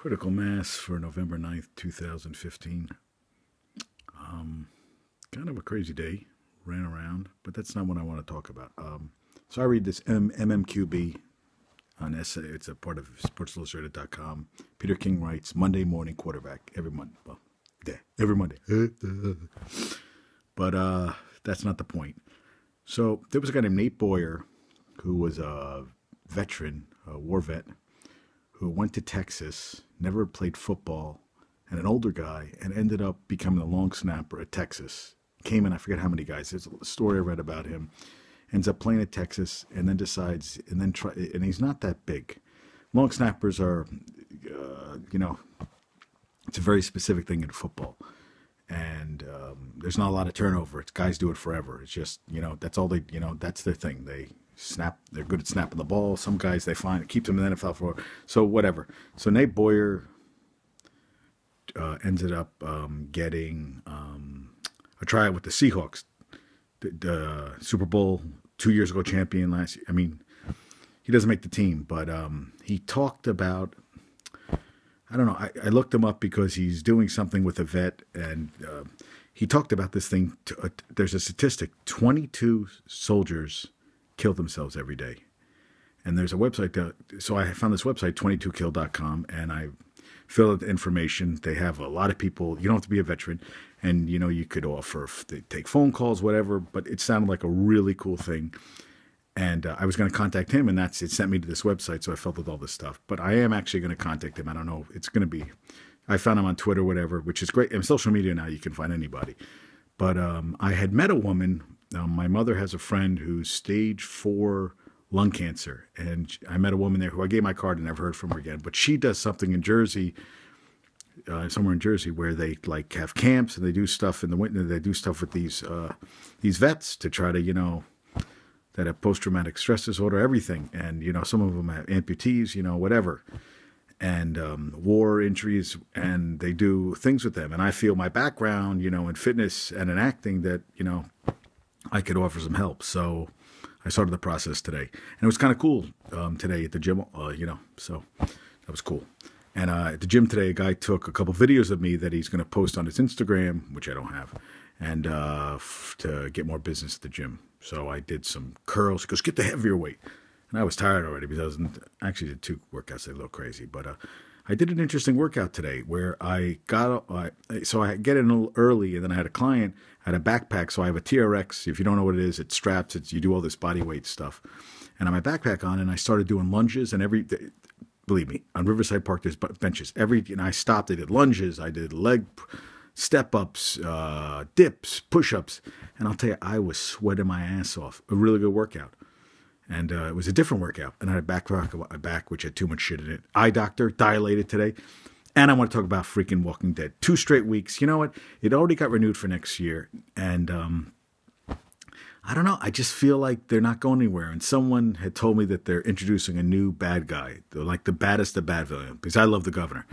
Critical Mass for November 9th, 2015. Kind of a crazy day. Ran around, but that's not what I want to talk about. So I read this MMQB on essay. It's a part of SportsIllustrated.com. Peter King writes, Monday morning quarterback. Every Monday. Well, every Monday. But that's not the point. So there was a guy named Nate Boyer who was a veteran, a war vet, who went to Texas, never played football, and an older guy, and ended up becoming a long snapper at Texas. Came in, I forget how many guys. There's a story I read about him. Ends up playing at Texas, and then decides, and he's not that big. Long snappers are, it's a very specific thing in football. And there's not a lot of turnover. It's guys do it forever. It's just, that's all they, that's their thing. They snap. They're good at snapping the ball. Some guys they find it keeps them in the NFL for so whatever. So Nate Boyer ended up getting a tryout with the Seahawks, the Super Bowl 2 years ago champion last year. I mean, he doesn't make the team, but he talked about. I don't know. I looked him up because he's doing something with a vet, and he talked about this thing. There's a statistic: 22 soldiers kill themselves every day, and there's a website. So I found this website, 22kill.com, and I filled out the information. They have a lot of people. You don't have to be a veteran, and you could offer, they take phone calls, whatever. But it sounded like a really cool thing. And I was going to contact him, and it sent me to this website, so I filled out all this stuff. But I am actually going to contact him. I don't know. It's going to be, I found him on Twitter, whatever, which is great. And social media now, you can find anybody. But I had met a woman. My mother has a friend who's stage 4 lung cancer. And I met a woman there who I gave my card and never heard from her again. But she does something in Jersey, somewhere in Jersey, where they like have camps and they do stuff in the winter. They do stuff with these vets to try to, that have post-traumatic stress disorder, everything. And, some of them have amputees, whatever, and war injuries, and they do things with them. And I feel my background, in fitness and in acting that, I could offer some help. So I started the process today. And it was kind of cool today at the gym, so that was cool. And at the gym today, a guy took a couple videos of me that he's going to post on his Instagram, which I don't have, and to get more business at the gym. So I did some curls. He goes, get the heavier weight. And I was tired already because I actually did 2 workouts. They look crazy. But I did an interesting workout today where so I get in a little early, and then I had a client, I had a backpack. So I have a TRX. If you don't know what it is, it's straps. You do all this body weight stuff. And I had my backpack on, and I started doing lunges. And believe me, on Riverside Park, there's benches. I stopped. I did lunges. I did leg step-ups, dips, push-ups. And I'll tell you, I was sweating my ass off. A really good workout. And it was a different workout. And I had a back, which had too much shit in it. Eye doctor, dilated today. And I want to talk about freaking Walking Dead. 2 straight weeks. You know what? It already got renewed for next year. And I don't know. I just feel like they're not going anywhere. And someone had told me that they're introducing a new bad guy. They're like the baddest of bad villain. Because I love the governor.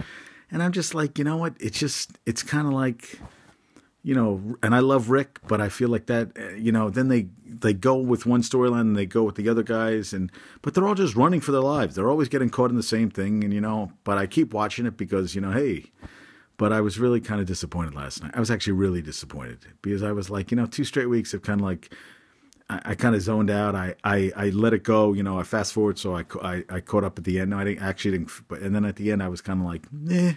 And I'm just like, you know what? It's kind of like, and I love Rick, but I feel like that, then they go with one storyline and they go with the other guys, but they're all just running for their lives. They're always getting caught in the same thing, and, but I keep watching it because, hey, but I was really kind of disappointed last night. I was actually really disappointed because I was like, 2 straight weeks of kind of like, I kind of zoned out. I let it go. I fast forward, so I caught up at the end. No, I didn't. And then at the end, I was kind of like, I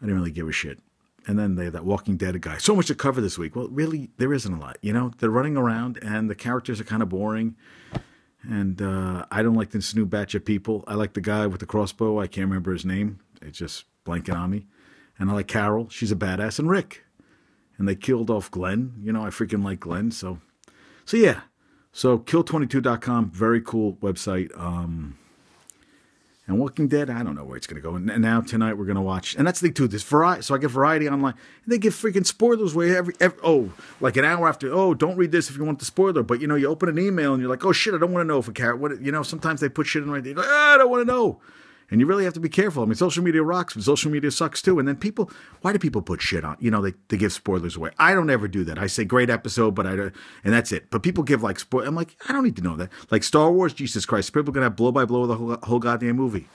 didn't really give a shit. And then that Walking Dead guy. So much to cover this week. Well, really, there isn't a lot. They're running around, and the characters are kind of boring. And I don't like this new batch of people. I like the guy with the crossbow. I can't remember his name. It's just blanking on me. And I like Carol. She's a badass. And Rick. And they killed off Glenn. I freaking like Glenn. So yeah, so kill22.com, very cool website. And Walking Dead, I don't know where it's going to go. And now tonight we're going to watch, and that's the thing too. This variety, so I get variety online. And they give freaking spoilers away every like an hour after. Oh, don't read this if you want the spoiler. But you open an email and you're like, oh shit, I don't want to know if a character. Sometimes they put shit in right there. Like, I don't want to know. And you really have to be careful. I mean, social media rocks, but social media sucks too. And then why do people put shit on? They give spoilers away. I don't ever do that. I say great episode, but and that's it. But people give like spoil. I'm like, I don't need to know that. Like Star Wars, Jesus Christ, people are gonna have blow by blow of the whole goddamn movie.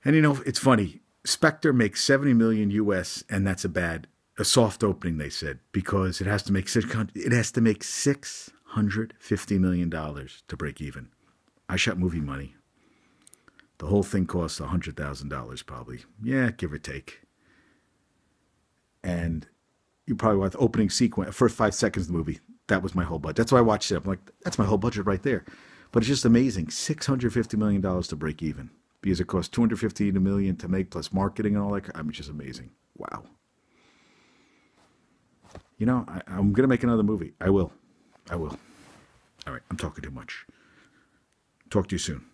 And you know, it's funny. Spectre makes 70 million US, and that's a soft opening, they said, because it has to make $650 million to break even. I shot movie money. The whole thing costs $100,000 probably. Yeah, give or take. And you probably want the opening sequence, first 5 seconds of the movie. That was my whole budget. That's why I watched it. I'm like, that's my whole budget right there. But it's just amazing. $650 million to break even because it costs $250 million to make plus marketing and all that. I mean, it's just amazing. Wow. You know, I'm gonna make another movie. I will. I will. All right. I'm talking too much. Talk to you soon.